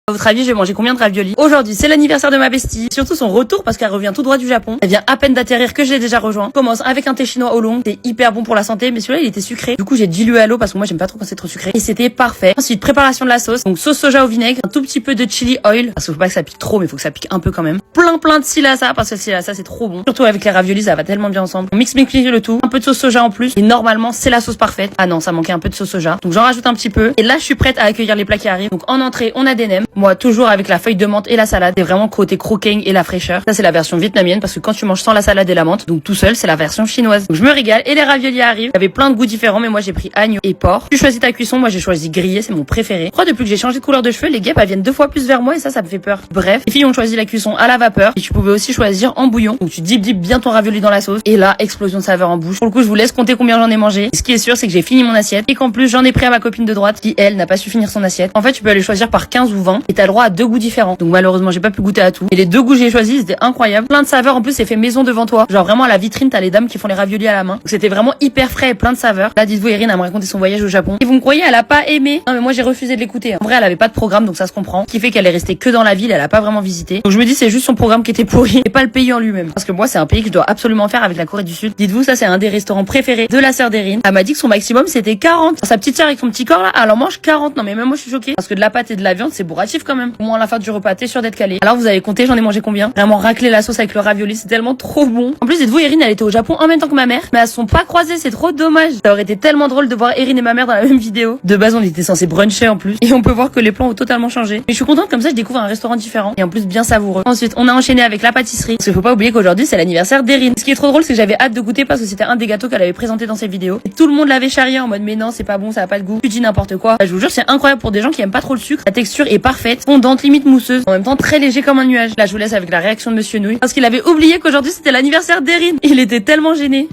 À votre avis, je vais manger combien de raviolis? Aujourd'hui, c'est l'anniversaire de ma bestie. Surtout son retour parce qu'elle revient tout droit du Japon. Elle vient à peine d'atterrir que je l'ai déjà rejoint. Commence avec un thé chinois oolong. C'est hyper bon pour la santé, mais celui-là, il était sucré. Du coup, j'ai dilué à l'eau parce que moi, j'aime pas trop quand c'est trop sucré. Et c'était parfait. Ensuite, préparation de la sauce. Donc, sauce soja au vinaigre. Un tout petit peu de chili oil. Parce qu'il faut pas que ça pique trop, mais il faut que ça pique un peu quand même. Plein de silasa parce que le silasa, c'est trop bon. Surtout avec les raviolis, ça va tellement bien ensemble. On mixe le tout. Un peu de sauce soja en plus. Et normalement, c'est la sauce parfaite. Ah non, ça manquait un peu de sauce soja. Donc, j'en rajoute un petit peu. Et là, je suis prête à accueillir les plats qui arrivent. Donc, en entrée, on a des nems. Moi, toujours avec la feuille de menthe et la salade. C'est vraiment côté croquant et la fraîcheur. Ça, c'est la version vietnamienne parce que quand tu manges sans la salade et la menthe, donc tout seul, c'est la version chinoise. Donc je me régale et les raviolis arrivent. Il y avait plein de goûts différents, mais moi j'ai pris agneau et porc. Tu choisis ta cuisson, moi j'ai choisi grillé, c'est mon préféré. Je crois depuis que j'ai changé de couleur de cheveux, les guêpes elles viennent 2 fois plus vers moi et ça me fait peur. Bref, les filles ont choisi la cuisson à la vapeur et tu pouvais aussi choisir en bouillon. Donc tu dip bien ton ravioli dans la sauce et là, explosion de saveur en bouche. Pour le coup, je vous laisse compter combien j'en ai mangé. Et ce qui est sûr, c'est que j'ai fini mon assiette et qu'en plus j'en ai pris à ma copine de droite qui elle n'a pas su finir son assiette. En fait, tu peux aller choisir par 15 ou 20 et t'as le droit à 2 goûts différents. Donc malheureusement, j'ai pas pu goûter à tout. Et les 2 goûts que j'ai choisis, c'était incroyable. Plein de saveurs. En plus, c'est fait maison devant toi. Genre vraiment à la vitrine, t'as les dames qui font les raviolis à la main. Donc c'était vraiment hyper frais et plein de saveurs. Là, dites-vous, Erin a me raconté son voyage au Japon. Et vous me croyez, elle a pas aimé. Non, mais moi, j'ai refusé de l'écouter. En vrai, elle avait pas de programme, donc ça se comprend. Ce qui fait qu'elle est restée que dans la ville, elle a pas vraiment visité. Donc je me dis, c'est juste son programme qui était pourri et pas le pays en lui-même. Parce que moi, c'est un pays que je dois absolument faire avec la Corée du Sud. Dites-vous, ça, c'est un des restaurants préférés de la sœur d'Erin. Elle m'a dit que son maximum, c'était 40. Sa petite sœur avec son petit corps, là, elle en mange 40. Non, mais même moi, je suis choquée. Parce que de la pâte et de la viande, c'est bourratif quand même. Au moins, à la fin du repas, t'es sûr d'être calé. Alors, vous avez compté, j'en ai mangé combien? Vraiment racler la sauce avec le ravioli, c'est tellement trop bon. En plus, dites-vous, Erin, elle était au Japon en même temps que ma mère, mais elles se sont pas croisées, c'est trop dommage. Ça aurait été tellement drôle de voir Erin et ma mère dans la même vidéo. De base, on était censé bruncher en plus, et on peut voir que les plans ont totalement changé. Mais je suis contente comme ça, je découvre un restaurant différent et en plus bien savoureux. Ensuite, on a enchaîné avec la pâtisserie. Parce qu'il faut pas oublier qu'aujourd'hui, c'est l'anniversaire d'Erin. Ce qui est trop drôle, c'est que j'avais hâte de goûter parce que c'était un des gâteaux qu'elle avait présenté dans ses vidéos. Et tout le monde l'avait charrié en mode mais non, c'est pas bon, ça a pas de goût. Tu dis n'importe quoi. Là, je vous jure, c'est incroyable pour des gens qui aiment pas trop le sucre. La texture est parfaite, fondante, limite mousseuse, en même temps très léger comme un nuage. Là, je vous laisse avec la réaction de Monsieur Nouille parce qu'il avait oublié qu'aujourd'hui c'était l'anniversaire d'Erin. Il était tellement gêné.